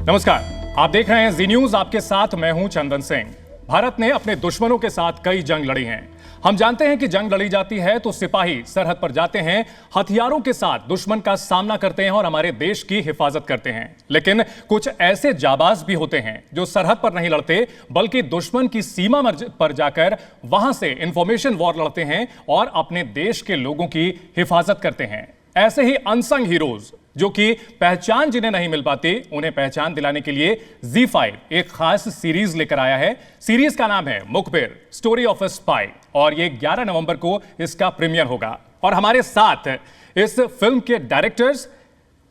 नमस्कार, आप देख रहे हैं जी न्यूज। आपके साथ मैं हूं चंदन सिंह। भारत ने अपने दुश्मनों के साथ कई जंग लड़ी हैं। हम जानते हैं कि जंग लड़ी जाती है तो सिपाही सरहद पर जाते हैं, हथियारों के साथ दुश्मन का सामना करते हैं और हमारे देश की हिफाजत करते हैं। लेकिन कुछ ऐसे जाबाज भी होते हैं जो सरहद पर नहीं लड़ते बल्कि दुश्मन की सीमा पर जाकर वहां से इंफॉर्मेशन वॉर लड़ते हैं और अपने देश के लोगों की हिफाजत करते हैं। ऐसे ही अनसंग हीरोज जो कि पहचान जिन्हें नहीं मिल पाती, उन्हें पहचान दिलाने के लिए ZEE5 एक खास सीरीज लेकर आया है। सीरीज का नाम है मुखबिर, स्टोरी ऑफ अ स्पाई, और ये 11 नवंबर को इसका प्रीमियर होगा। और हमारे साथ इस फिल्म के डायरेक्टर्स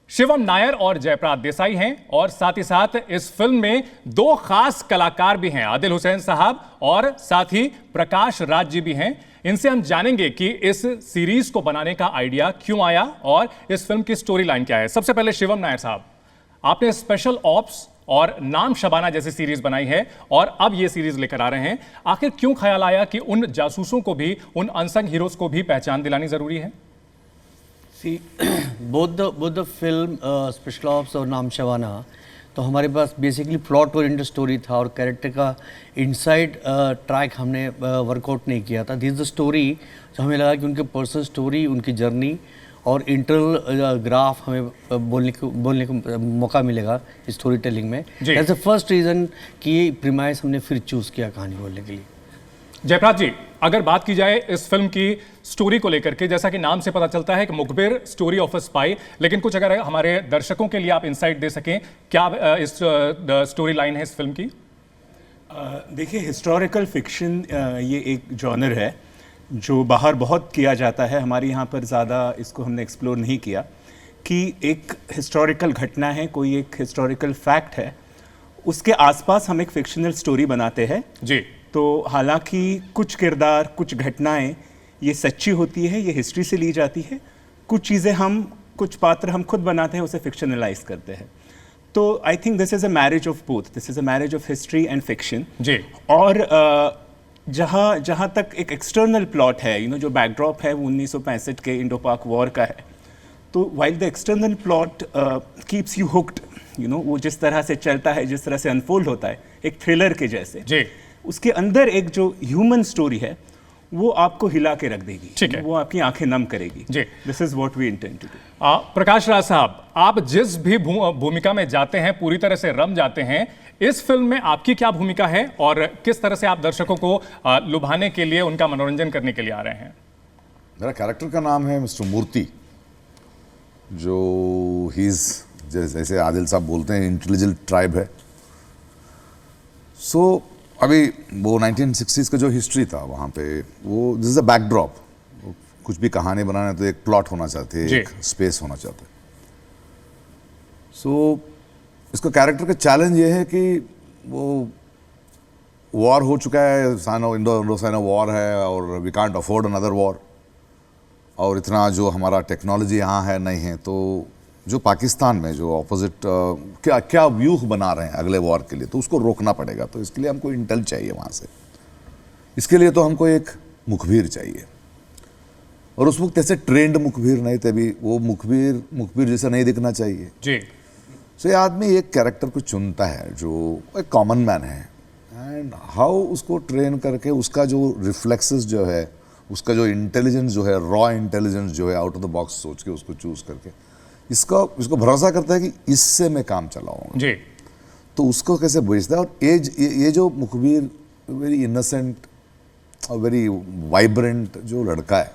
शिवम नायर और जयप्रकाश देसाई हैं, और साथ ही साथ इस फिल्म में दो खास कलाकार भी हैं, आदिल हुसैन साहब और साथ ही प्रकाश राज जी भी हैं। इनसे हम जानेंगे कि इस सीरीज को बनाने का आइडिया क्यों आया और इस फिल्म की स्टोरी लाइन क्या है। सबसे पहले शिवम नायर साहब, आपने स्पेशल ऑप्स और नाम शबाना जैसी सीरीज बनाई है और अब यह सीरीज लेकर आ रहे हैं। आखिर क्यों ख्याल आया कि उन जासूसों को भी, उन अनसंग हीरोज को भी पहचान दिलानी जरूरी है? See, both the film special ops और नाम शबाना, तो हमारे पास बेसिकली प्लॉट ओरिएंटेड स्टोरी था और कैरेक्टर का इनसाइड ट्रैक हमने वर्कआउट नहीं किया था। दिस द स्टोरी जो हमें लगा कि उनके पर्सनल स्टोरी, उनकी जर्नी और इंटरनल ग्राफ हमें बोलने को मौका मिलेगा स्टोरी टेलिंग में। दैट्स द फर्स्ट रीज़न कि प्रीमाइस हमने फिर चूज़ किया कहानी बोलने के लिए। जयप्रकाश जी, अगर बात की जाए इस फिल्म की स्टोरी को लेकर के, जैसा कि नाम से पता चलता है कि मुखबिर, स्टोरी ऑफ अ स्पाई, लेकिन कुछ अगर हमारे दर्शकों के लिए आप इंसाइट दे सकें, क्या इस स्टोरी लाइन है इस फिल्म की? देखिए, हिस्टोरिकल फिक्शन ये एक जॉनर है जो बाहर बहुत किया जाता है। हमारे यहाँ पर ज़्यादा इसको हमने एक्सप्लोर नहीं किया कि एक हिस्टोरिकल घटना है, कोई एक हिस्टोरिकल फैक्ट है, उसके आसपास हम एक फिक्शनल स्टोरी बनाते हैं जी। तो हालांकि कुछ किरदार, कुछ घटनाएं ये सच्ची होती है, ये हिस्ट्री से ली जाती है। कुछ चीज़ें हम, कुछ पात्र हम खुद बनाते हैं, उसे फिक्शनलाइज करते हैं। तो I think this is a marriage of both, this is a marriage of history and fiction जी। और जहाँ तक एक एक्सटर्नल प्लॉट है, जो बैकड्रॉप है वो 1965 के इंडो पाक वॉर का है। तो while the external plot keeps you hooked, वो जिस तरह से चलता है, जिस तरह से अनफोल्ड होता है एक थ्रिलर के जैसे जी, उसके अंदर एक जो ह्यूमन स्टोरी है वो आपको हिला के रख देगी। ठीक है, वो आपकी आंखें नम करेगी जी। This is what we intend to do. Prakash Raj साहब, आप जिस भी भूमिका में जाते हैं पूरी तरह से रम जाते हैं। इस फिल्म में आपकी क्या भूमिका है और किस तरह से आप दर्शकों को लुभाने के लिए, उनका मनोरंजन करने के लिए आ रहे हैं? मेरा कैरेक्टर का नाम है मिस्टर मूर्ति, जो जैसे आदिल साहब बोलते हैं इंटेलिजेंट ट्राइब है। सो अभी वो 1960s का जो हिस्ट्री था वहाँ पे, वो दिस इज अ बैकड्रॉप। कुछ भी कहानी बनाना तो एक प्लॉट होना चाहते हैं, एक स्पेस होना चाहते हैं। सो इसका कैरेक्टर का चैलेंज ये है कि वो वॉर हो चुका है, इंडो साइना वॉर है और we can't afford another war, और इतना जो हमारा टेक्नोलॉजी यहाँ है नहीं है, तो जो पाकिस्तान में जो ऑपोजिट क्या व्यूह बना रहे हैं अगले वॉर के लिए, तो उसको रोकना पड़ेगा। तो इसके लिए हमको इंटेल चाहिए वहाँ से। इसके लिए तो हमको एक मुखबिर चाहिए, और उस वक्त ऐसे ट्रेंड मुखबिर नहीं थे, भी वो मुखबिर जैसा नहीं दिखना चाहिए जी। सो ये आदमी एक कैरेक्टर को चुनता है जो एक कॉमन मैन है, एंड हाउ उसको ट्रेन करके उसका जो रिफ्लेक्सेस जो है, उसका जो इंटेलिजेंस जो है, रॉ इंटेलिजेंस जो है, आउट ऑफ द बॉक्स सोच के उसको चूज करके इसको भरोसा करता है कि इससे मैं काम चलाऊंगा जी। तो उसको कैसे बेचता है। और ये जो मुखबिर वेरी इनोसेंट और वेरी वाइब्रेंट जो लड़का है,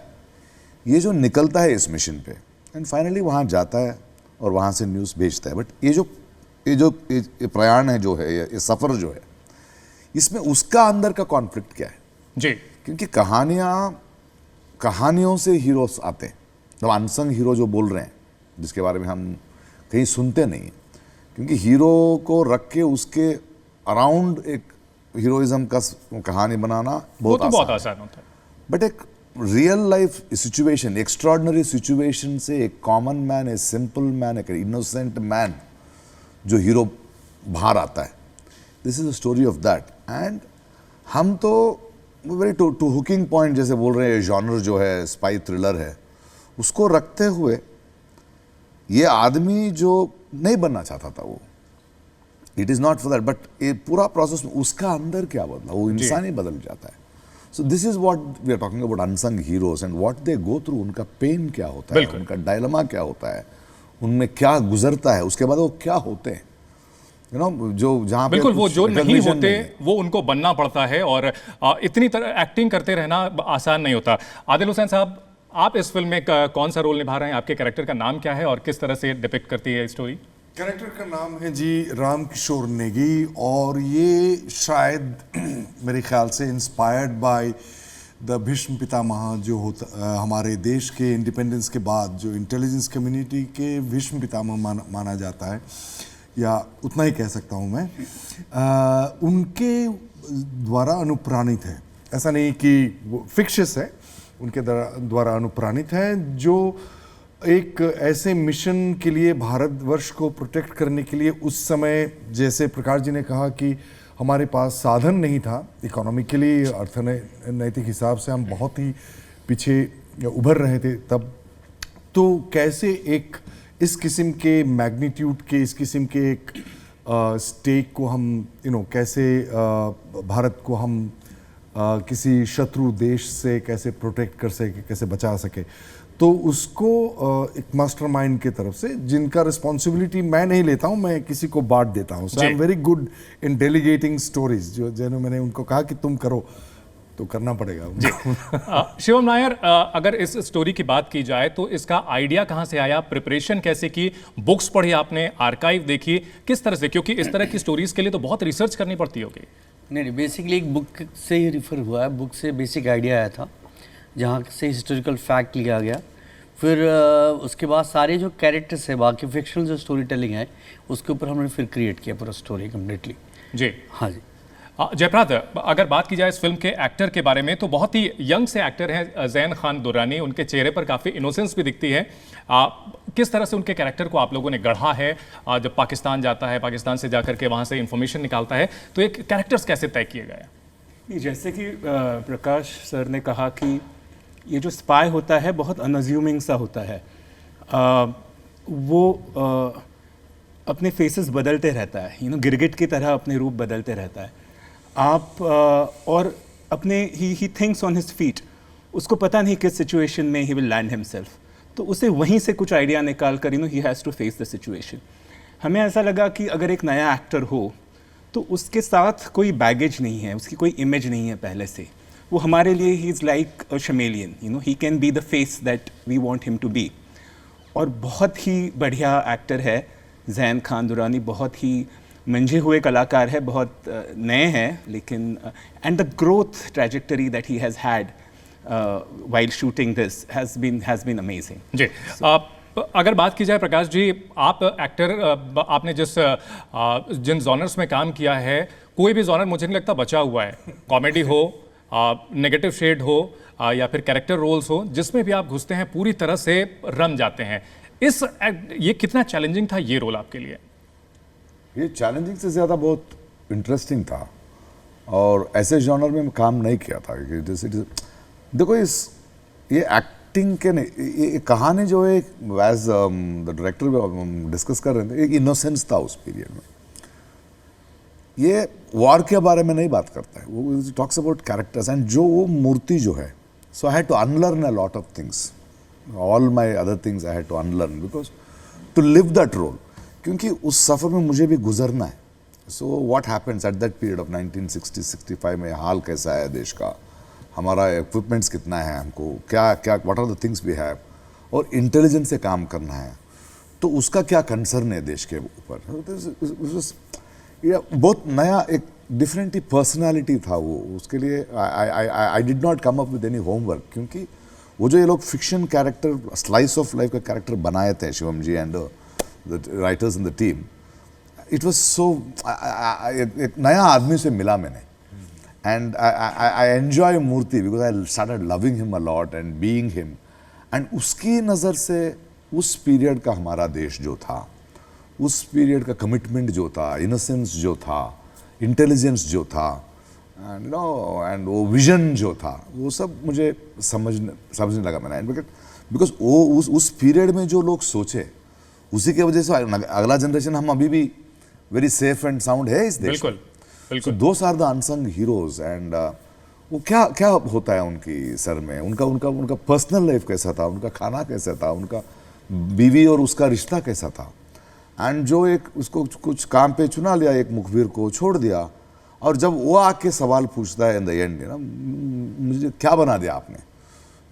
ये जो निकलता है इस मिशन पे एंड फाइनली वहाँ जाता है और वहाँ से न्यूज़ भेजता है। बट ये प्रयाण है जो है, ये सफ़र जो है, इसमें उसका अंदर का कॉन्फ्लिक्ट क्या है जी। क्योंकि कहानियों से हीरोज आते हैं, तो अनसंग हीरो जो बोल रहे हैं, जिसके बारे में हम कहीं सुनते नहीं, क्योंकि हीरो को रख के उसके अराउंड एक हीरोइज्म का कहानी बनाना बहुत आसान होता है। बट एक real life situation, extraordinary situation से एक common man, a simple man, एक इनोसेंट मैन जो हीरो बाहर आता है, this is the story of that. And हम तो वेरी टू हुकिंग पॉइंट जैसे बोल रहे हैं, जॉनर जो है स्पाई थ्रिलर है, उसको रखते हुए ये आदमी जो नहीं बनना चाहता था, वो it is not for that, but ये पूरा प्रोसेस में उसका अंदर क्या बदला, वो इंसान ही बदल जाता है. So this is what we are talking about unsung heroes and what they go through. उनका पेन क्या होता है, बिल्कुल. उनका डायलमा क्या होता है, उनमें क्या गुजरता है, उसके बाद वो क्या होते हैं, यू नो, जो जहाँ पे बिल्कुल वो कुछ जो नहीं recognition होते नहीं है. वो उनको बनना पड़ता है, और इतनी तरह एक्टिंग करते रहना आसान नहीं होता. आदिल हुसैन साहब, आप इस फिल्म में कौन सा रोल निभा रहे हैं, आपके कैरेक्टर का नाम क्या है और किस तरह से डिपिक्ट करती है स्टोरी? कैरेक्टर का नाम है जी राम किशोर नेगी, और ये शायद मेरे ख्याल से inspired by the Bhishma Pitamah जो होता हमारे देश के इंडिपेंडेंस के बाद जो इंटेलिजेंस कम्युनिटी के भीष्म पितामह माना जाता है, या उतना ही कह सकता हूँ मैं. उनके द्वारा अनुप्राणित है, ऐसा नहीं कि वो फिक्शियस है, उनके द्वारा अनुप्राणित है, जो एक ऐसे मिशन के लिए भारतवर्ष को प्रोटेक्ट करने के लिए उस समय, जैसे प्रकाश जी ने कहा कि हमारे पास साधन नहीं था इकोनॉमिकली, अर्थनैतिक हिसाब से हम बहुत ही पीछे उभर रहे थे तब, तो कैसे एक इस किस्म के मैग्नीट्यूड के, इस किस्म के एक स्टेक को हम कैसे भारत को हम किसी शत्रु देश से कैसे प्रोटेक्ट कर सके, कैसे बचा सके, तो उसको एक मास्टरमाइंड के तरफ से, जिनका रिस्पॉन्सिबिलिटी मैं नहीं लेता हूं, मैं किसी को बांट देता हूं. So I am very good in delegating stories. जो मैंने उनको कहा कि तुम करो तो करना पड़ेगा. शिवम नायर, अगर इस स्टोरी की बात की जाए तो इसका आइडिया कहाँ से आया, प्रिपरेशन कैसे की, बुक्स पढ़ी आपने, आर्काइव देखी, किस तरह से, क्योंकि इस तरह की स्टोरीज के लिए तो बहुत रिसर्च करनी पड़ती होगी. नहीं, बेसिकली एक बुक से ही रिफ़र हुआ है. बुक से बेसिक आइडिया आया था, जहाँ से हिस्टोरिकल फैक्ट लिया गया. फिर उसके बाद सारे जो कैरेक्टर्स है, बाकी फिक्शनल जो स्टोरी टेलिंग है, उसके ऊपर हमने फिर क्रिएट किया पूरा स्टोरी कम्प्लीटली. जी हाँ जी. जयप्रद, अगर बात की जाए इस फिल्म के एक्टर के बारे में, तो बहुत ही यंग से एक्टर हैं ज़ैन खान दुर्रानी. उनके चेहरे पर काफ़ी इनोसेंस भी दिखती है. किस तरह से उनके कैरेक्टर को आप लोगों ने गढ़ा है? जब पाकिस्तान जाता है, पाकिस्तान से जाकर के वहाँ से इंफॉर्मेशन निकालता है, तो एक कैरेक्टर्स कैसे तय किए गए? नहीं, जैसे कि प्रकाश सर ने कहा कि ये जो स्पाई होता है बहुत अनअज्यूमिंग सा होता है. वो अपने फेसेस बदलते रहता है, गिरगिट की तरह अपने रूप बदलते रहता है. आप और अपने he thinks on his feet. उसको पता नहीं किस सिचुएशन में ही विल लैंड हिमसेल्फ, तो उसे वहीं से कुछ आइडिया निकाल कर he has to face the situation. हमें ऐसा लगा कि अगर एक नया एक्टर हो तो उसके साथ कोई बैगेज नहीं है, उसकी कोई इमेज नहीं है पहले से. वो हमारे लिए ही is like a chameleon, he can be the face that we want him to be. और बहुत ही बढ़िया एक्टर है ज़ैन खान दुर्रानी, बहुत ही मंझे हुए कलाकार है, बहुत नए हैं, लेकिन and the growth trajectory that he has had while shooting this has been amazing. जी, अगर बात की जाए प्रकाश जी, आप एक्टर, आपने जिन जॉनर्स में काम किया है, कोई भी जॉनर मुझे नहीं लगता बचा हुआ है. कॉमेडी हो, नेगेटिव शेड हो, या फिर कैरेक्टर रोल्स हो, जिसमें भी आप घुसते हैं पूरी तरह से रम जाते हैं. ये कितना चैलेंजिंग था ये रोल आपके लिए? ये चैलेंजिंग से ज़्यादा बहुत इंटरेस्टिंग था, और ऐसे जॉनर में काम नहीं किया था. जैसे देखो, ये एक्टिंग के नहीं, ये कहानी जो है, एज द डायरेक्टर डिस्कस कर रहे थे, एक इनोसेंस था उस पीरियड में. ये वॉर के बारे में नहीं बात करता है, वो टॉक्स अबाउट कैरेक्टर्स, एंड जो वो मूर्ति जो है, so I had to unlearn a lot of things. All my other things I had to unlearn because to live that role, क्योंकि उस सफ़र में मुझे भी गुजरना है. So what happens at that period of 1960-65 में, हाल कैसा है देश का, हमारा इक्विपमेंट्स कितना है, हमको क्या क्या what are the things we have, और इंटेलिजेंस से काम करना है, तो उसका क्या कंसर्न है देश के ऊपर. बहुत नया, एक डिफरेंट ही पर्सनालिटी था वो. उसके लिए I did not come up with any homework, क्योंकि वो जो ये लोग fiction character, slice of life का कैरेक्टर बनाए थे, शिवम जी and the writers in the team, it was so एक नया आदमी से मिला मैंने, and I enjoy Murthy because I started loving him a lot and being him, and उसकी नज़र से उस पीरियड का हमारा देश जो था, उस पीरियड का कमिटमेंट जो था, इनोसेंस जो था, इंटेलिजेंस जो था, एंड एंड वो विजन जो था, वो सब मुझे समझने लगा मैंने. बिकॉज वो उस पीरियड में जो लोग सोचे, उसी के वजह से अगला जनरेशन, हम अभी भी वेरी सेफ एंड साउंड है इस देश बिल्कुल में। बिल्कुल। Those are the unsung heroes and वो क्या क्या होता है उनकी सर में, उनका उनका उनका पर्सनल लाइफ कैसा था, उनका खाना कैसा था, उनका बीवी और उसका रिश्ता कैसा था, एंड जो एक उसको कुछ काम पे चुना लिया, एक मुखबिर को छोड़ दिया, और जब वो आके सवाल पूछता है इन द एंड ना, मुझे क्या बना दिया आपने,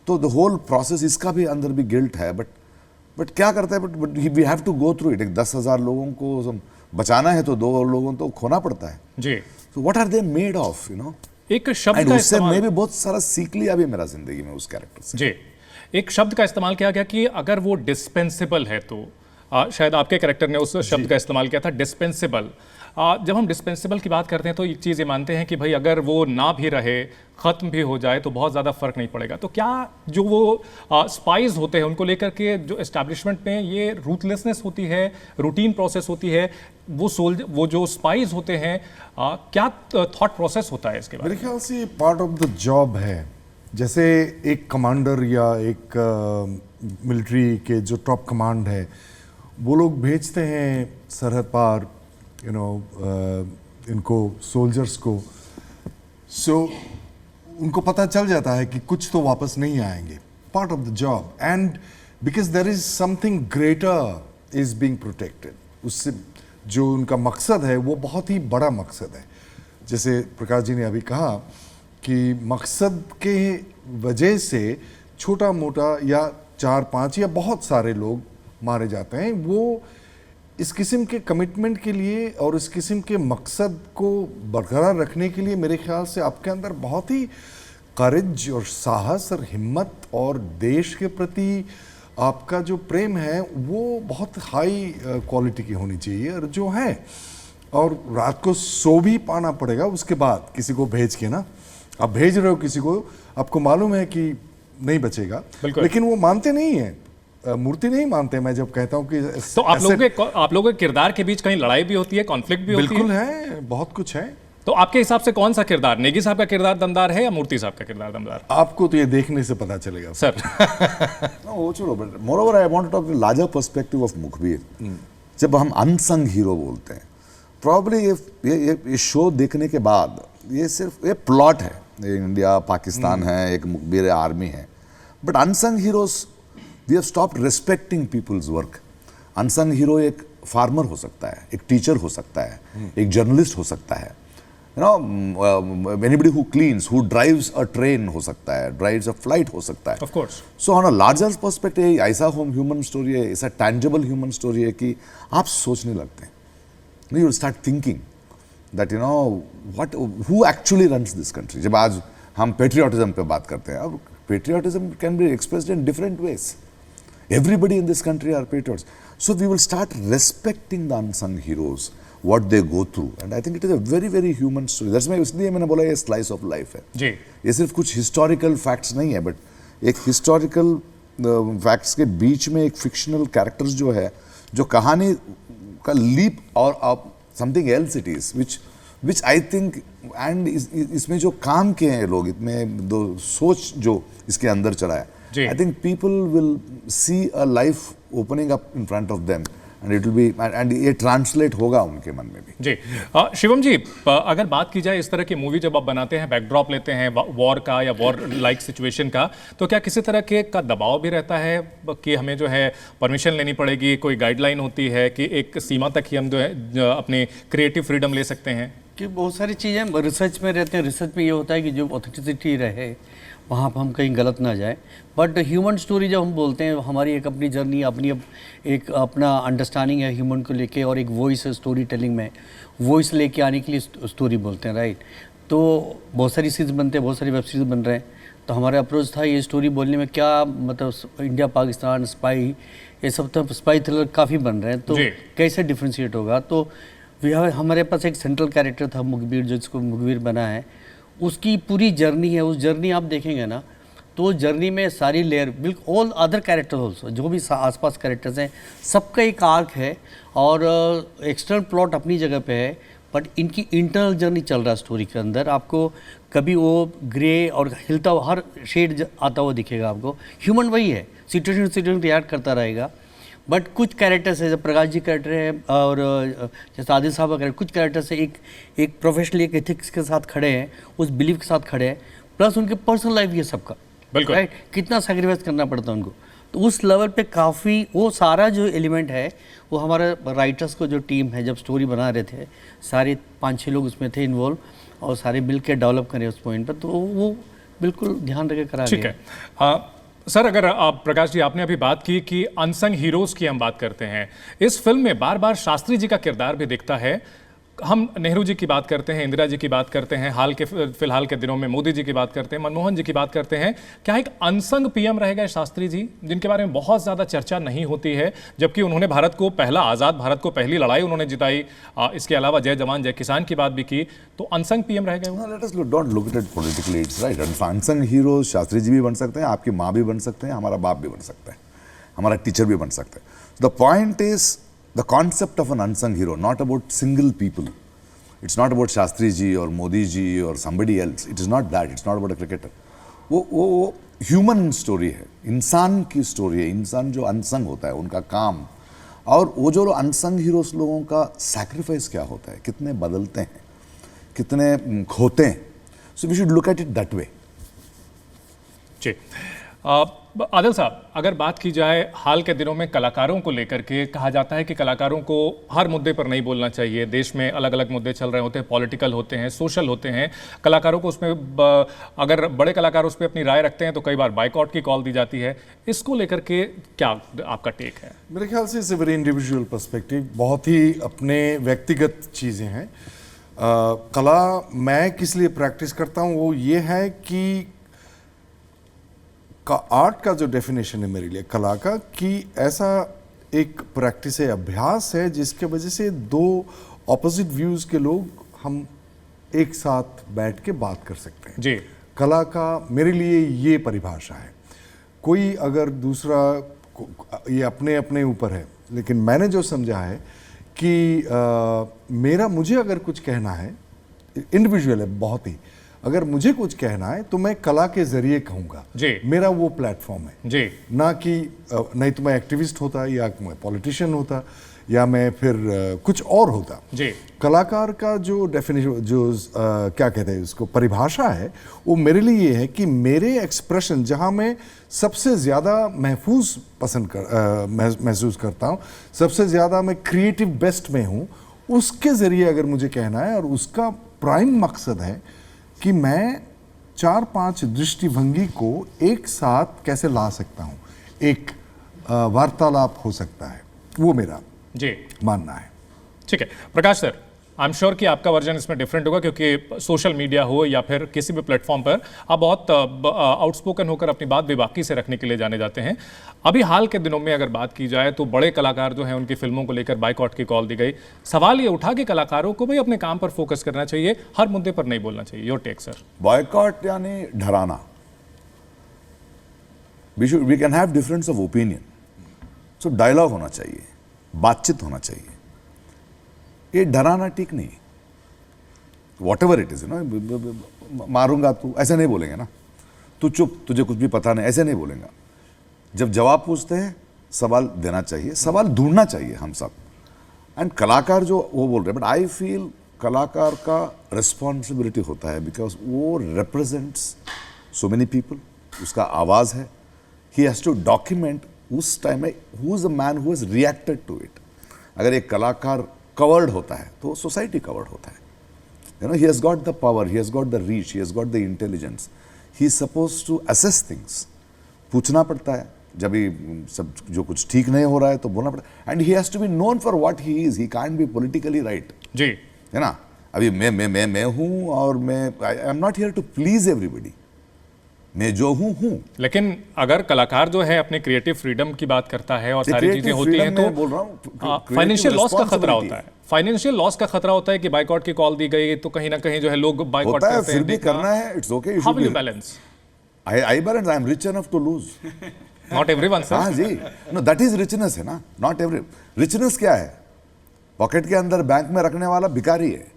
तो द होल प्रोसेस, इसका भी अंदर भी गिल्ट है, बट क्या करता है, but we have to go through it. एक 10,000 लोगों को बचाना है तो 2 लोगों तो खोना पड़ता है। जी। तो what are they made of, you know. एक शब्द एंड का उससे इस्तेमाल, मैं भी बहुत सारा सीख लिया भी मेरा जिंदगी में उस कैरेक्टर से। जी, एक शब्द का इस्तेमाल किया गया कि अगर वो डिस्पेंसिबल है तो शायद आपके कैरेक्टर ने उस शब्द का इस्तेमाल किया था, डिस्पेंसिबल। जब हम डिस्पेंसिबल की बात करते हैं तो एक चीज़ ये मानते हैं कि भाई अगर वो ना भी रहे, ख़त्म भी हो जाए तो बहुत ज़्यादा फर्क नहीं पड़ेगा। तो क्या जो वो स्पाइज होते हैं उनको लेकर के जो एस्टैब्लिशमेंट में ये रूथलेसनेस होती है, रूटीन प्रोसेस होती है, वो जो स्पाइज होते हैं, क्या थॉट प्रोसेस होता है इसके बारे मेरे ख्याल से ये पार्ट ऑफ द जॉब है। जैसे एक कमांडर या एक मिलिट्री के जो टॉप कमांड है, वो लोग भेजते हैं सरहद पार, यू नो, इनको सोल्जर्स को, सो उनको पता चल जाता है कि कुछ तो वापस नहीं आएंगे, part of the job, and because there is something greater is being protected. उससे जो उनका मकसद है वो बहुत ही बड़ा मकसद है। जैसे प्रकाश जी ने अभी कहा कि मकसद के वजह से छोटा मोटा या 4-5 या बहुत सारे लोग मारे जाते हैं। वो इस किस्म के कमिटमेंट के लिए और इस किस्म के मकसद को बरकरार रखने के लिए मेरे ख्याल से आपके अंदर बहुत ही करेज और साहस और हिम्मत और देश के प्रति आपका जो प्रेम है वो बहुत हाई क्वालिटी की होनी चाहिए, और जो है, और रात को सो भी पाना पड़ेगा उसके बाद किसी को भेज के ना। आप भेज रहे हो किसी को, आपको मालूम है कि नहीं बचेगा, लेकिन वो मानते नहीं है, मूर्ति नहीं मानते। मैं जब कहता हूँ कि तो आप लोगों के किरदार के बीच कहीं लड़ाई भी होती है, कॉन्फ्लिक्ट भी होती है? बिल्कुल है, बहुत कुछ है। तो आपके हिसाब से कौन सा किरदार, नेगी साहब का किरदार दमदार है या मूर्ति साहब का किरदार दमदार? आपको तो ये देखने से पता चलेगा सर। वो छोड़ो, but moreover I want to talk larger perspective of मुखबिर। जब हम अनसंग हीरो बोलते हैं, प्रॉब्ली ये शो देखने के बाद ये सिर्फ ये प्लॉट है, ये इंडिया पाकिस्तान है, एक मुखबिर आर्मी है, but unsung heroes we have stopped respecting people's work. Unsung hero एक फार्मर हो सकता है, एक टीचर हो सकता है, एक जर्नलिस्ट हो सकता है, you know, anybody who cleans, who drives a train हो सकता है, ड्राइव्स अ फ्लाइट हो सकता है। Of course. So on a larger perspective ऐसा ह्यूमन स्टोरी है, ऐसा टैंजिबल ह्यूमन स्टोरी है कि आप सोचने लगते हैं, you will start thinking that you know what, who actually runs this country. जब आज हम पेट्रियाटिज्म पे बात करते हैं, अब patriotism can be expressed in different ways. Everybody in this country are patriots. So we will start respecting the unsung heroes, what they go through, and I think it is a very very human story. That's why इसलिए मैंने बोला ये slice of life है जी। ये सिर्फ कुछ historical facts नहीं है, but एक historical facts के बीच में एक fictional characters जो है, जो कहानी का leap और something else it is, which I think, and इसमें जो काम किए हैं लोग, इसमें दो सोच जो इसके अंदर चला है, I think people will see a life opening up in front of them, and it will be, and ये translate होगा उनके मन में भी। जी। शिवम जी, अगर बात की जाए इस तरह की मूवी जब आप बनाते हैं, बैकड्रॉप लेते हैं वॉर का या वॉर लाइक सिचुएशन का, तो क्या किसी तरह का दबाव भी रहता है कि हमें जो है परमिशन लेनी पड़ेगी, कोई गाइडलाइन होती है कि एक सीमा तक ही हम जो है अपनी क्रिएटिव फ्रीडम ले सकते हैं? कि बहुत सारी चीज़ें रिसर्च में रहते हैं। रिसर्च में ये होता है कि जो ऑथेंटिसिटी रहे वहाँ पर हम कहीं गलत ना जाए। बट ह्यूमन स्टोरी जब हम बोलते हैं, हमारी एक अपनी जर्नी, एक अपना अंडरस्टैंडिंग है ह्यूमन को लेके, और एक वॉइस है स्टोरी टेलिंग में, वॉइस लेके आने के लिए स्टोरी बोलते हैं, राइट। तो बहुत सारी सीरीज़ बनते हैं, बहुत सारी वेब सीरीज़ बन रहे हैं। तो हमारा अप्रोच था ये स्टोरी बोलने में, क्या मतलब इंडिया पाकिस्तान स्पाई, ये सब तो स्पाई थ्रिलर काफ़ी बन रहे हैं, तो कैसे डिफ्रेंशिएट होगा। तो हमारे पास एक सेंट्रल कैरेक्टर था मुखबिर, जिसको मुखबिर बना है, उसकी पूरी जर्नी है। उस जर्नी आप देखेंगे ना, तो जर्नी में सारी लेयर, बिल्कुल ऑल अदर कैरेक्टर ऑल्सो, जो भी आसपास कैरेक्टर्स हैं, सबका एक आर्क है, और एक्सटर्नल प्लॉट अपनी जगह पे है, बट इनकी इंटरनल जर्नी चल रहा है स्टोरी के अंदर। आपको कभी वो ग्रे और हिलता हुआ हर शेड आता हुआ दिखेगा आपको। ह्यूमन वही है, सिचुएशन रिएक्ट करता रहेगा, बट कुछ कैरेक्टर्स है, जब प्रकाश जी कैरेक्टर है और जैसे आदिल साहब का कैरेक्टर, कुछ कैरेक्टर्स है एक प्रोफेशनली एक एथिक्स के साथ खड़े हैं, उस बिलीफ के साथ खड़े हैं, प्लस उनके पर्सनल लाइफ ये सबका, बिल्कुल। राइट, कितना सेक्रीफाइस करना पड़ता है उनको। तो उस लेवल पे काफ़ी वो सारा जो एलिमेंट है वो हमारे राइटर्स को जो टीम है जब स्टोरी बना रहे थे, सारे 5-6 लोग उसमें थे इन्वॉल्व और सारे मिल के डेवलप करें उस पॉइंट पर, तो वो बिल्कुल ध्यान रखे करा ठीक गया। है। सर, अगर आप प्रकाश जी, आपने अभी बात की कि अनसंग हीरोज की हम बात करते हैं, इस फिल्म में बार बार शास्त्री जी का किरदार भी दिखता है। हम नेहरू जी की बात करते हैं, इंदिरा जी की बात करते हैं, फिलहाल के दिनों में मोदी जी की बात करते हैं, मनमोहन जी की बात करते हैं। क्या एक अनसंग पीएम रहेगा शास्त्री जी, जिनके बारे में बहुत ज्यादा चर्चा नहीं होती है, जबकि उन्होंने भारत को आजाद भारत को पहली लड़ाई उन्होंने जिताई, इसके अलावा जय जवान जय किसान की बात भी की, तो अनसंग पीएम रहेगा वो? Let us don't look at it politically, it's right. Unsung hero Shastri ji भी बन सकते हैं, आपकी माँ भी बन सकते हैं, हमारा बाप भी बन सकता है, हमारा टीचर भी बन सकता है। The point is the concept of an unsung hero, not about single people. It's not about Shastri ji और मोदी जी और somebody else. It is not that. It's not about a cricketer. वो ह्यूमन स्टोरी है, इंसान की स्टोरी है। इंसान जो अनसंग होता है, उनका काम, और वो जो अनसंग हीरोज लोगों का सैक्रिफाइस क्या होता है, कितने बदलते हैं, कितने खोते हैं। So we should look at it that way. जी। आदिल साहब, अगर बात की जाए हाल के दिनों में कलाकारों को लेकर के, कहा जाता है कि कलाकारों को हर मुद्दे पर नहीं बोलना चाहिए। देश में अलग अलग मुद्दे चल रहे होते हैं, पॉलिटिकल होते हैं, सोशल होते हैं, कलाकारों को उसमें अगर बड़े कलाकार उस पर अपनी राय रखते हैं तो कई बार बाइकआउट की कॉल दी जाती है। इसको लेकर के क्या आपका टेक है? मेरे ख्याल से it's a very individual perspective, बहुत ही अपने व्यक्तिगत चीज़ें हैं। कला मैं किस लिए प्रैक्टिस करता हूँ वो ये है कि आर्ट का जो डेफिनेशन है मेरे लिए कला का, कि ऐसा एक प्रैक्टिस है, अभ्यास है, जिसके वजह से दो ऑपोजिट व्यूज़ के लोग हम एक साथ बैठ के बात कर सकते हैं। जी। कला का मेरे लिए ये परिभाषा है। कोई अगर दूसरा, ये अपने अपने ऊपर है, लेकिन मैंने जो समझा है कि मुझे अगर कुछ कहना है, इंडिविजुअल है बहुत ही, अगर मुझे कुछ कहना है तो मैं कला के जरिए कहूँगा। जी। मेरा वो प्लेटफॉर्म है जी। ना कि नहीं तो मैं एक्टिविस्ट होता, या मैं पॉलिटिशियन होता, या मैं फिर कुछ और होता। जी। कलाकार का जो डेफिनेशन, जो क्या कहते हैं उसको, परिभाषा है, वो मेरे लिए ये है कि मेरे एक्सप्रेशन जहाँ मैं सबसे ज़्यादा महसूस करता हूँ, सबसे ज़्यादा मैं क्रिएटिव बेस्ट में हूँ, उसके ज़रिए अगर मुझे कहना है, और उसका प्राइम मकसद है कि मैं 4-5 दृष्टिभंगी को एक साथ कैसे ला सकता हूँ, एक वार्तालाप हो सकता है, वो मेरा जी मानना है। ठीक है प्रकाश सर, आई एम श्योर कि आपका वर्जन इसमें डिफरेंट होगा, क्योंकि सोशल मीडिया हो या फिर किसी भी प्लेटफॉर्म पर आप बहुत आउटस्पोकन होकर अपनी बात बेबाकी से रखने के लिए जाने जाते हैं। अभी हाल के दिनों में अगर बात की जाए तो बड़े कलाकार जो हैं उनकी फिल्मों को लेकर बाइकआउट की कॉल दी गई। सवाल ये उठा कि कलाकारों को भी अपने काम पर फोकस करना चाहिए, हर मुद्दे पर नहीं बोलना चाहिए। Your take sir. बॉयकॉट यानी डराना। We can have difference of opinion, so dialogue होना चाहिए, बातचीत होना चाहिए। ये डराना ठीक नहीं। वॉट एवर इट इज, मारूंगा तू, ऐसे नहीं बोलेंगे ना, तू चुप, तुझे कुछ भी पता नहीं, ऐसे नहीं बोलेंगे। जब जवाब पूछते हैं सवाल देना चाहिए, सवाल ढूंढना चाहिए हम सब। एंड कलाकार जो वो बोल रहे हैं, बट आई फील कलाकार का रिस्पॉन्सिबिलिटी होता है, बिकॉज वो रिप्रेजेंट्स सो मेनी पीपल, उसका आवाज़ है। ही हैज़ टू डॉक्यूमेंट उस टाइम में who is a man who has reacted to it. अगर एक कलाकार कवर्ड होता है तो सोसाइटी कवर्ड होता है। He has got the power, he has got the reach, he has got the intelligence, he is suppose to assess things. पूछना पड़ता है जब भी सब जो कुछ ठीक नहीं हो रहा है तो बोलना पड़ता है। And he has to be known for what he is, he can't be politically right. जी, है ना। अभी मैं हूँ, और I am not here to please everybody, मैं जो हूँ। लेकिन अगर कलाकार जो है अपने क्रिएटिव फ्रीडम की बात करता है और सारी चीजें होती हैं तो बोल रहा हूँ, फाइनेंशियल लॉस का खतरा होता है। फाइनेंशियल लॉस का खतरा होता है कि बाइकआउट की कॉल दी गई तो कहीं ना कहीं जो है लोग बाइकआउट करते हैं। फिर भी करना है, it's okay. How will you balance? I balance, I am rich enough to lose. Not everyone sir. हाँ जी, नो दैट इज रिचनेस है ना, नॉट एवरी। रिचनेस क्या है? पॉकेट के अंदर बैंक में रखने वाला भिखारी है,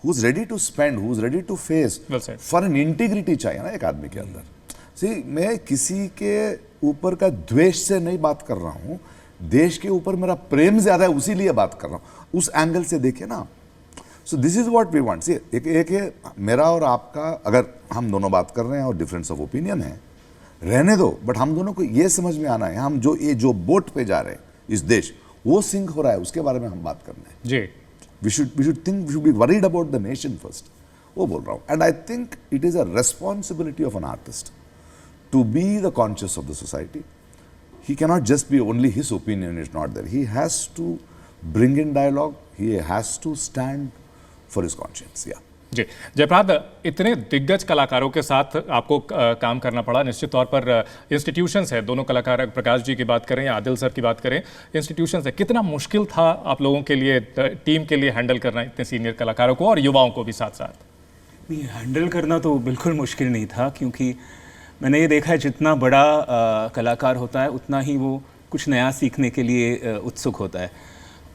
who is ready to spend, who is ready to face, well said, for an integrity चाहिए ना एक आदमी के अंदर। See, मैं किसी के ऊपर का द्वेष से नहीं बात कर रहा हूँ, देश के ऊपर मेरा प्रेम ज्यादा है, उसीलिए बात कर रहा हूँ। उस एंगल से देखिए ना। So this is what we want. See एक है मेरा और आपका, अगर हम दोनों बात कर रहे हैं और डिफरेंस ऑफ ओपिनियन है, रहने दो, बट हम दोनों को ये समझ में आना है, हम जो बोट पे जा रहे हैं इस देश, वो सिंक हो रहा है, उसके बारे में हम बात करना है। जी we should be worried about the nation first, वो बोल रहा हूँ। And I think it is a responsibility of an artist to be the conscious of the society. He cannot just be only his opinion is not there. He has to bring in dialogue. He has to stand for his conscience. Yeah. जी जयप्रकाश, इतने दिग्गज कलाकारों के साथ आपको काम करना पड़ा। निश्चित तौर पर इंस्टीट्यूशंस है, दोनों कलाकार, प्रकाश जी की बात करें या आदिल सर की बात करें, इंस्टीट्यूशंस है। कितना मुश्किल था आप लोगों के लिए, टीम के लिए हैंडल करना इतने सीनियर कलाकारों को और युवाओं को भी साथ साथ? नहीं, हैंडल करना तो बिल्कुल मुश्किल नहीं था, क्योंकि मैंने ये देखा है जितना बड़ा कलाकार होता है उतना ही वो कुछ नया सीखने के लिए उत्सुक होता है।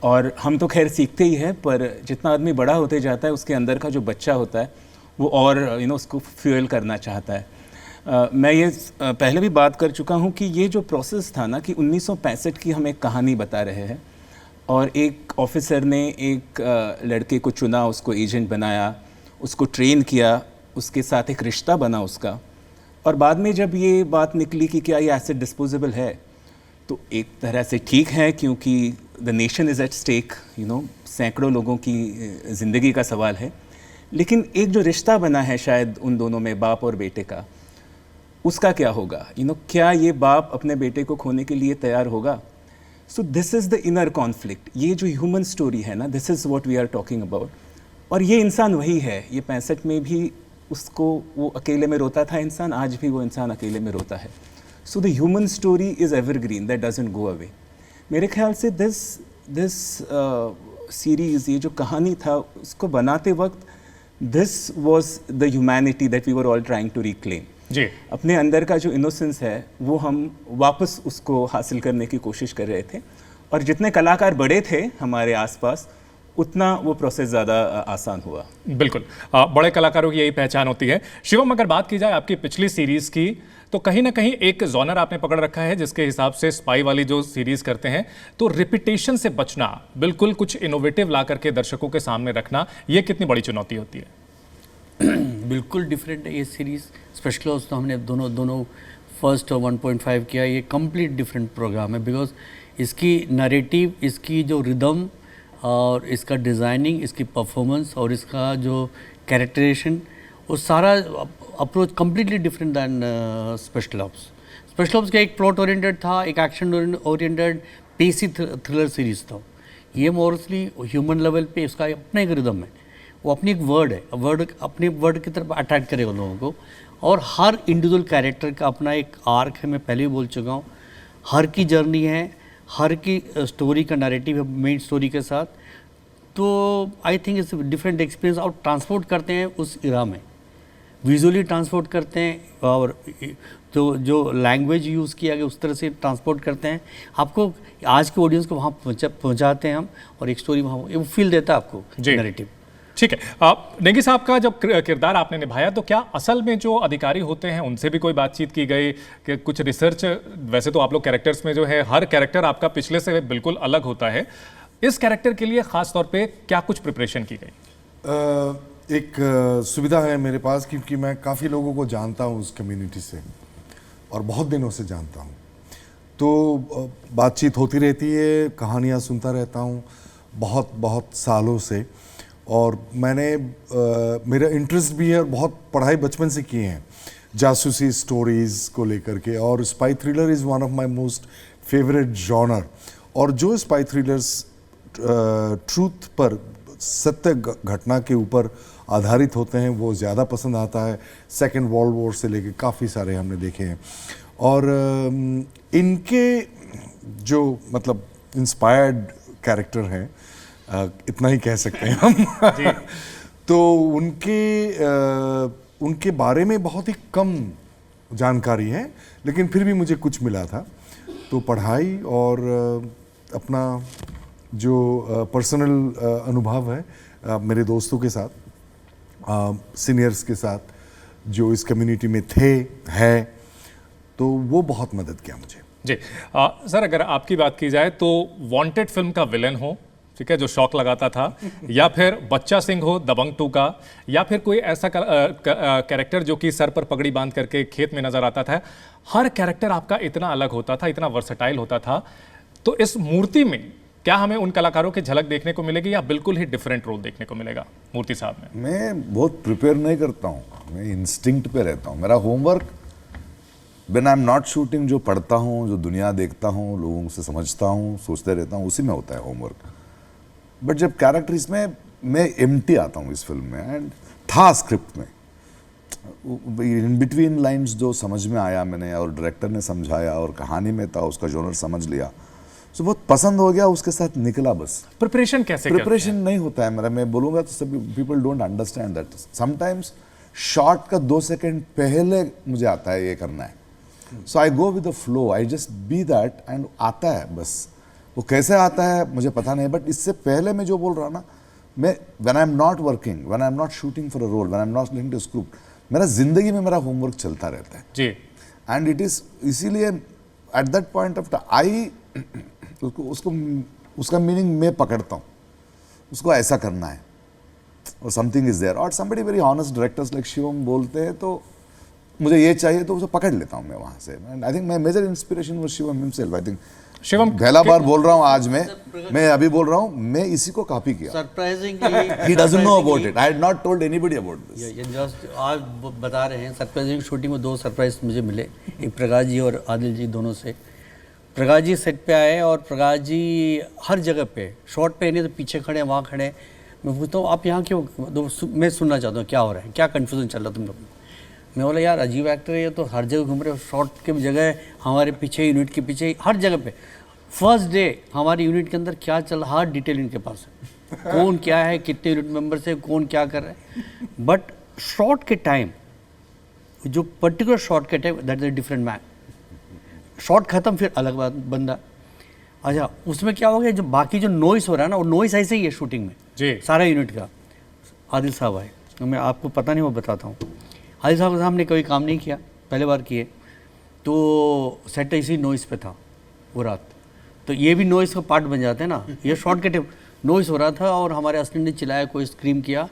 और हम तो खैर सीखते ही हैं, पर जितना आदमी बड़ा होते जाता है उसके अंदर का जो बच्चा होता है वो और उसको फ्यूल करना चाहता है। मैं ये पहले भी बात कर चुका हूँ कि ये जो प्रोसेस था ना, कि 1965 की हम एक कहानी बता रहे हैं और एक ऑफिसर ने एक लड़के को चुना, उसको एजेंट बनाया, उसको ट्रेन किया, उसके साथ एक रिश्ता बना उसका, और बाद में जब ये बात निकली कि क्या ये एसेट डिस्पोजेबल है, तो एक तरह से ठीक है, क्योंकि the nation is at stake, सैकड़ों लोगों की ज़िंदगी का सवाल है। लेकिन एक जो रिश्ता बना है शायद उन दोनों में, बाप और बेटे का, उसका क्या होगा? क्या ये बाप अपने बेटे को खोने के लिए तैयार होगा? So this is the inner conflict. ये जो ह्यूमन स्टोरी है ना, this is what we are talking about. और ये इंसान वही है, ये 65 में भी उसको वो अकेले में रोता था इंसान, आज भी वो इंसान अकेले में रोता है। So the human story is evergreen, that doesn't go away. मेरे ख्याल से दिस सीरीज़, ये जो कहानी था, उसको बनाते वक्त this was the humanity that we were all trying to reclaim. जी, अपने अंदर का जो इनोसेंस है वो हम वापस उसको हासिल करने की कोशिश कर रहे थे। और जितने कलाकार बड़े थे हमारे आसपास, उतना वो प्रोसेस ज़्यादा आसान हुआ। बिल्कुल। बड़े कलाकारों की यही पहचान होती है। शिवम, अगर बात की जाए आपकी पिछली सीरीज़ की, तो कहीं ना कहीं एक जॉनर आपने पकड़ रखा है जिसके हिसाब से स्पाई वाली जो सीरीज़ करते हैं, तो रिपीटेशन से बचना, बिल्कुल कुछ इनोवेटिव ला करके दर्शकों के सामने रखना, ये कितनी बड़ी चुनौती होती है? बिल्कुल डिफरेंट है ये सीरीज़। स्पेशल ऑप्स तो हमने दोनों फर्स्ट और 1.5 किया, ये कंप्लीट डिफरेंट प्रोग्राम है, बिकॉज इसकी नरेटिव, इसकी जो रिदम और इसका डिज़ाइनिंग, इसकी परफॉर्मेंस और इसका जो कैरेक्टराइजेशन, वो सारा approach completely different than special ops. Special ops का एक प्लॉट ओरिएंटेड था, एक एक्शन ओरिएंटेड पेसी थ्रिलर सीरीज़ था। ये मोरसली ह्यूमन लेवल पे इसका अपना एक रिदम है, वो अपनी एक वर्ड है, वर्ड अपने वर्ड की तरफ अट्रैक्ट करेगा लोगों को। और हर इंडिविजुअल कैरेक्टर का अपना एक आर्क है, मैं पहले भी बोल चुका हूँ। हर की जर्नी है, हर की स्टोरी का नैरेटिव है मेन स्टोरी के साथ। तो I think it's different experience. और ट्रांसपोर्ट करते हैं उस इरा में, विजुअली ट्रांसपोर्ट करते हैं, और जो लैंग्वेज यूज़ किया गया उस तरह से ट्रांसपोर्ट करते हैं। आपको आज के ऑडियंस को वहाँ पहुँचाते हैं हम, और एक स्टोरी वहाँ वो फील देता है आपको नैरेटिव। ठीक है। नेगी साहब का जब किरदार आपने निभाया, तो क्या असल में जो अधिकारी होते हैं उनसे भी कोई बातचीत की गई कि कुछ रिसर्च? वैसे तो आप लोग कैरेक्टर्स में जो है, हर कैरेक्टर आपका पिछले से बिल्कुल अलग होता है, इस कैरेक्टर के लिए खास तौर पे क्या कुछ प्रिपरेशन की गई? एक सुविधा है मेरे पास, क्योंकि मैं काफ़ी लोगों को जानता हूँ उस कम्युनिटी से, और बहुत दिनों से जानता हूँ, तो बातचीत होती रहती है, कहानियाँ सुनता रहता हूँ बहुत सालों से। और मैंने मेरा इंटरेस्ट भी है, और बहुत पढ़ाई बचपन से किए हैं जासूसी स्टोरीज़ को लेकर के, और spy thriller is one of my most favourite genre. और जो स्पाई थ्रिलर्स ट्रूथ पर, सत्य घटना के ऊपर आधारित होते हैं, वो ज़्यादा पसंद आता है। सेकेंड वर्ल्ड वॉर से लेके काफ़ी सारे हमने देखे हैं, और इनके जो मतलब इंस्पायर्ड कैरेक्टर हैं, इतना ही कह सकते हैं हम। तो उनके बारे में बहुत ही कम जानकारी है, लेकिन फिर भी मुझे कुछ मिला था। तो पढ़ाई और अपना जो पर्सनल अनुभव है मेरे दोस्तों के साथ, सीनियर्स के साथ जो इस कम्युनिटी में थे, तो वो बहुत मदद किया मुझे। जी सर, अगर आपकी बात की जाए तो वांटेड फिल्म का विलेन हो, ठीक है, जो शॉक लगाता था, या फिर बच्चा सिंह हो दबंग 2 का, या फिर कोई ऐसा कैरेक्टर जो कि सर पर पगड़ी बांध करके खेत में नजर आता था, हर कैरेक्टर आपका इतना अलग होता था, इतना वर्सटाइल होता था। तो इस मूर्ति में क्या हमें उन कलाकारों की झलक देखने को मिलेगी या बिल्कुल ही डिफरेंट रोल देखने को मिलेगा मूर्ति साहब में? मैं बहुत प्रिपेयर नहीं करता हूँ, मैं इंस्टिंक्ट पे रहता हूँ। मेरा homework when I am not shooting, जो पढ़ता हूँ, जो दुनिया देखता हूँ, लोगों से समझता हूँ, सोचते रहता हूँ, उसी में होता है होमवर्क। बट जब कैरेक्टर इसमें मैं एम्प्टी आता हूँ इस फिल्म में, एंड था स्क्रिप्ट में इन बिटवीन लाइन्स जो समझ में आया मैंने, और डायरेक्टर ने समझाया, और कहानी में था, उसका जॉनर समझ लिया, तो बहुत पसंद हो गया, उसके साथ निकला। बस प्रिपरेशन कैसे प्रिपरेशन नहीं होता है मेरा, मैं बोलूँगा तो सभी people don't understand that. Sometimes shot का 2 सेकंड पहले मुझे आता है ये करना है, so I go with the flow, I just be that, and आता है बस। वो कैसे आता है मुझे पता नहीं, बट इससे पहले मैं जो बोल रहा ना, मैं when I am not working, when I am not shooting for a role, when I am not listening to script, मेरा जिंदगी में मेरा होमवर्क चलता रहता है जी। एंड इट इज इसीलिए at that point of I उसको उसका मीनिंग मैं पकड़ता हूँ, उसको ऐसा करना है, और समथिंग इज देयर, और somebody very honest directors like Shivam बोलते हैं तो मुझे ये चाहिए तो उसे पकड़ लेता हूँ मैं वहाँ से। And I think my major inspiration was Shivam himself. I think Shivam पहला बार बोल रहा हूँ आज मैं अभी बोल रहा हूँ, मैं इसी को कॉपी किया। Surprisingly he doesn't know about it, I had not told anybody about this. ये जस्ट आज बता रहे हैं, सरप्राइजिंग शूटिंग में 2 सरप्राइज मुझे मिले, एक प्रकाश जी और आदिल जी दोनों से। प्रकाश जी सेट पे आए और प्रकाश जी हर जगह पे शॉट पे नहीं तो पीछे खड़े, वहाँ खड़े। मैं पूछता हूँ आप यहाँ क्यों, मैं सुनना चाहता हूँ क्या हो रहा है, क्या कन्फ्यूजन चल रहा है तुम लोग। मैं बोला यार अजीब एक्टर है ये तो, हर जगह घूम रहे हो, शॉट के जगह हमारे पीछे, यूनिट के पीछे, हर जगह पे। फर्स्ट डे हमारी यूनिट के अंदर क्या चल रहा, हर डिटेल इनके पास है, कौन क्या है, कितने यूनिट मेंबर्स है, कौन क्या कर रहा है। बट शॉट के टाइम, जो पर्टिकुलर शॉट के time, that is a different man. Shot खत्म, फिर अलग बात बंदा। अच्छा उसमें क्या हो गया, जो बाकी जो नॉइस हो रहा है ना, वो नॉइस ऐसे ही है शूटिंग में जी, सारा यूनिट का। आदिल साहब आए, मैं आपको पता नहीं, वो बताता हूँ। आदिल साहब ने कोई काम नहीं किया, पहले बार किए, तो सेट इसी नॉइस पे था वो रात। तो ये भी नॉइस का पार्ट बन जाते हैं ना, ये शॉर्ट के टाइम नॉइस हो रहा था, और हमारे असिस्टेंट ने चिल्लाया, कोई स्क्रीम किया,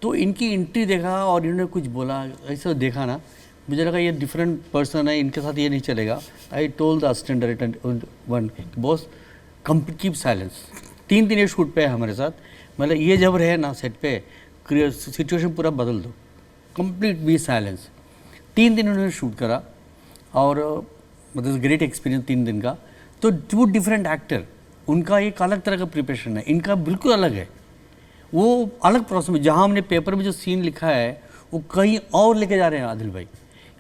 तो इनकी एंट्री देखा और इन्होंने कुछ बोला, ऐसा देखा ना, मुझे लगा ये डिफरेंट पर्सन है, इनके साथ ये नहीं चलेगा। I told the assistant director one, boss keep silence. 3 दिन ये शूट पे है हमारे साथ, मतलब ये जब रहे ना सेट पे, सिचुएशन पूरा बदल दो, कंप्लीट बी साइलेंस। 3 दिन उन्होंने शूट करा, और मतलब ग्रेट एक्सपीरियंस 3 दिन का। तो 2 डिफरेंट एक्टर, उनका एक अलग तरह का प्रिपरेशन है, इनका बिल्कुल अलग है। वो अलग प्रोसेस में, जहाँ हमने पेपर में जो सीन लिखा है वो कहीं और लेके जा रहे हैं आदिल भाई,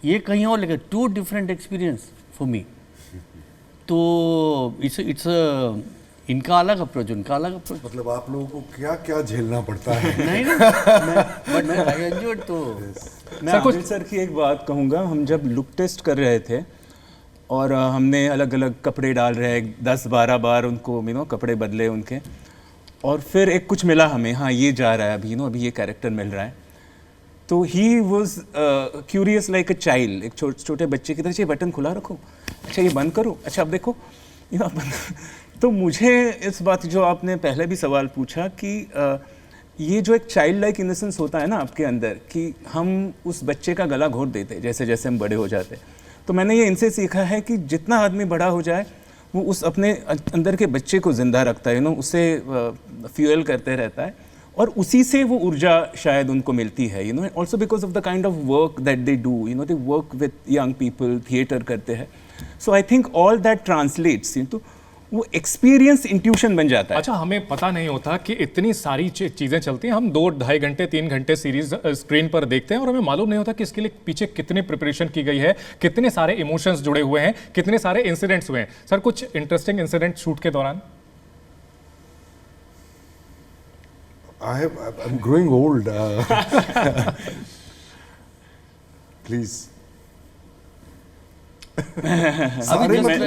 ये कहीं और लेके, 2 डिफरेंट एक्सपीरियंस फॉर मी। तो इट्स इनका अलग अप्रोच, उनका अलग अप्रोच। मतलब आप लोगों को क्या क्या झेलना पड़ता है। नहीं बट मैं आई एंजॉयड। तो मैं आदिल सर की एक बात कहूँगा, हम जब लुक टेस्ट कर रहे थे और हमने अलग अलग कपड़े डाल रहे, 10-12 बार उनको कपड़े बदले उनके, और फिर एक कुछ मिला हमें, हाँ ये जा रहा है अभी अभी ये कैरेक्टर मिल रहा है, तो he was curious like a child, एक छोटे बच्चे की तरह, ये बटन खुला रखो, अच्छा ये बंद करो, अच्छा अब देखो तो मुझे इस बात, जो आपने पहले भी सवाल पूछा कि ये जो एक चाइल्ड लाइक इनोसेंस होता है ना आपके अंदर, कि हम उस बच्चे का गला घोट देते जैसे जैसे हम बड़े हो जाते, तो मैंने ये इनसे सीखा है कि जितना आदमी बड़ा हो जाए वो उस अपने अंदर के बच्चे को ज़िंदा रखता है, उसे फ्यूल करते रहता है, और उसी से वो ऊर्जा शायद उनको मिलती है, also because of the kind of work that they do, they work with young people, theatre करते हैं, so I think all that translates, तो वो एक्सपीरियंस इंट्यूशन बन जाता है। अच्छा, हमें पता नहीं होता कि इतनी सारी चीजें चलती हैं, हम 2-2.5 घंटे 3 घंटे सीरीज स्क्रीन पर देखते हैं और हमें मालूम नहीं होता कि इसके लिए पीछे कितनी प्रिपरेशन की गई है, कितने सारे इमोशंस जुड़े हुए हैं, कितने सारे इंसिडेंट्स हुए हैं। सर, कुछ इंटरेस्टिंग इंसिडेंट शूट के दौरान? I'm growing old. Please.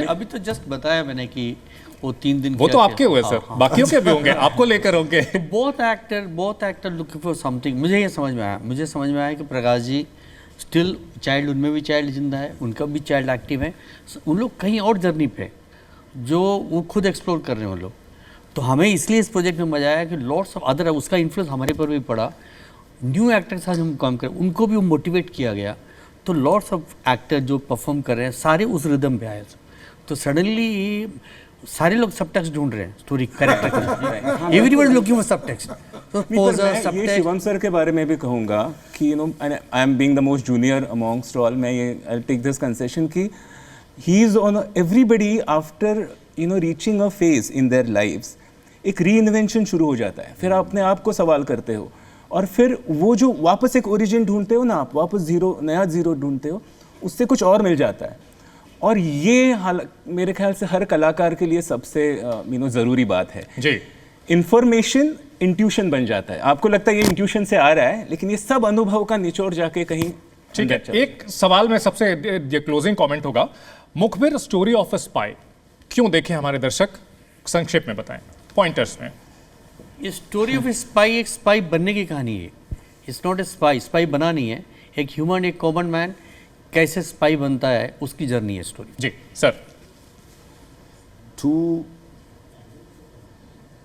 अभी तो जस्ट बताया मैंने कि वो 3 दिन वो तो आपके हुए सर, बाकियों के भी होंगे, आपको लेकर होंगे। बहुत एक्टर लुकिंग फॉर समथिंग। मुझे समझ में आया कि प्रकाश जी स्टिल चाइल्ड, उनमें भी चाइल्ड जिंदा है, उनका भी चाइल्ड एक्टिव है, उन लोग कहीं और जर्नी पे जो वो खुद एक्सप्लोर कर रहे हैं वो लोग। तो हमें इसलिए इस प्रोजेक्ट में मजा आया कि लॉट्स ऑफ अदर, उसका इन्फ्लुएंस हमारे पर भी पड़ा। न्यू एक्टर के साथ हम काम करें, उनको भी मोटिवेट किया गया। तो लॉट्स ऑफ एक्टर जो परफॉर्म कर रहे हैं सारे उस रिदम पे आए। तो सडनली सारे लोग सब टेक्स्ट ढूंढ रहे हैं स्टोरी कैरेक्टर के, एवरीबॉडी लुकिंग फॉर सब टेक्स्ट। तो पोजर सब ये टेक्स्ट। शिवम सर के बारे में भी कहूँगा कि I am being the most junior amongst all, मैं ये आई टेक दिस कंसेशन कि he is on everybody after reaching a phase in their lives, एक री इन्वेंशन शुरू हो जाता है। फिर आप अपने आप को सवाल करते हो और फिर वो जो वापस एक ओरिजिन ढूंढते हो ना, आप वापस जीरो, नया जीरो ढूंढते हो, उससे कुछ और मिल जाता है। और ये मेरे ख्याल से हर कलाकार के लिए सबसे ज़रूरी बात है जी। इंफॉर्मेशन इंट्यूशन बन जाता है। आपको लगता है ये इंट्यूशन से आ रहा है, लेकिन ये सब अनुभव का निचोड़ जाके कहीं ठीक है। एक सवाल में सबसे ये क्लोजिंग कमेंट होगा, मुखबिर स्टोरी ऑफ अ स्पाई क्यों देखें हमारे दर्शक, संक्षेप में बताएं, पॉइंटर्स में। ये स्टोरी ऑफ स्पाई एक स्पाई बनने की कहानी है। It's not a spy, spy बना नहीं है। एक ह्यूमन, एक कॉमन मैन कैसे स्पाई बनता है, उसकी जर्नी है स्टोरी। जी sir. To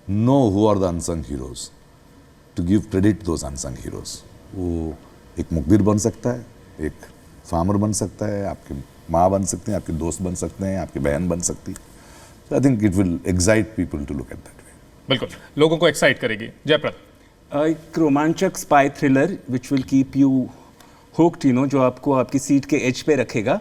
know who are the unsung heroes, to give credit to those unsung heroes. वो एक मुखबिर बन सकता है, एक फार्मर बन सकता है, आपकी माँ बन सकते हैं, आपके दोस्त बन सकते हैं, आपकी बहन बन सकती है। I think it will excite people to look at that way. बिल्कुल, लोगों को एक्साइट करेगी। जयप्रद। एक रोमांचक spy thriller which will keep you hooked, जो आपको आपकी सीट के एज पे रखेगा,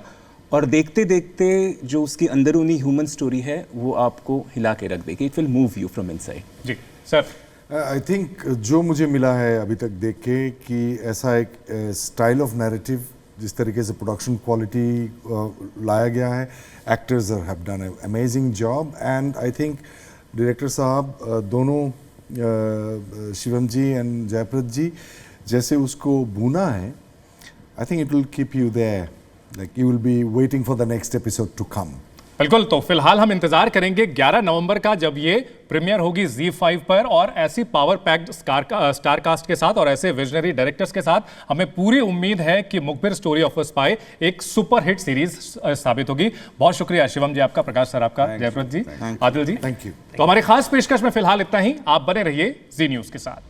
और देखते देखते जो उसकी अंदरूनी ह्यूमन स्टोरी है वो आपको हिला के रख देगी। It will move you from inside. जी सर। आई थिंक जो मुझे मिला है अभी तक देख के कि ऐसा एक स्टाइल ऑफ नैरेटिव, जिस तरीके से प्रोडक्शन क्वालिटी लाया गया है, actors have done amazing job, and I think director साहब दोनों शिवम जी एंड जयप्रद जी जैसे उसको बुना है, I think it will keep you there, like you will be waiting for the next episode to come. बिल्कुल, तो फिलहाल हम इंतजार करेंगे 11 नवंबर का, जब ये प्रीमियर होगी ZEE5 पर, और ऐसी पावर पैक्ड स्टार कास्ट के साथ और ऐसे विजनरी डायरेक्टर्स के साथ हमें पूरी उम्मीद है कि मुखबिर स्टोरी ऑफ अ स्पाई एक सुपर हिट सीरीज साबित होगी। बहुत शुक्रिया शिवम जी आपका, प्रकाश सर आपका, जयप्रद जी, आदिल जी, थैंक यू। तो हमारी खास पेशकश में फिलहाल इतना ही। आप बने रहिए जी न्यूज के साथ।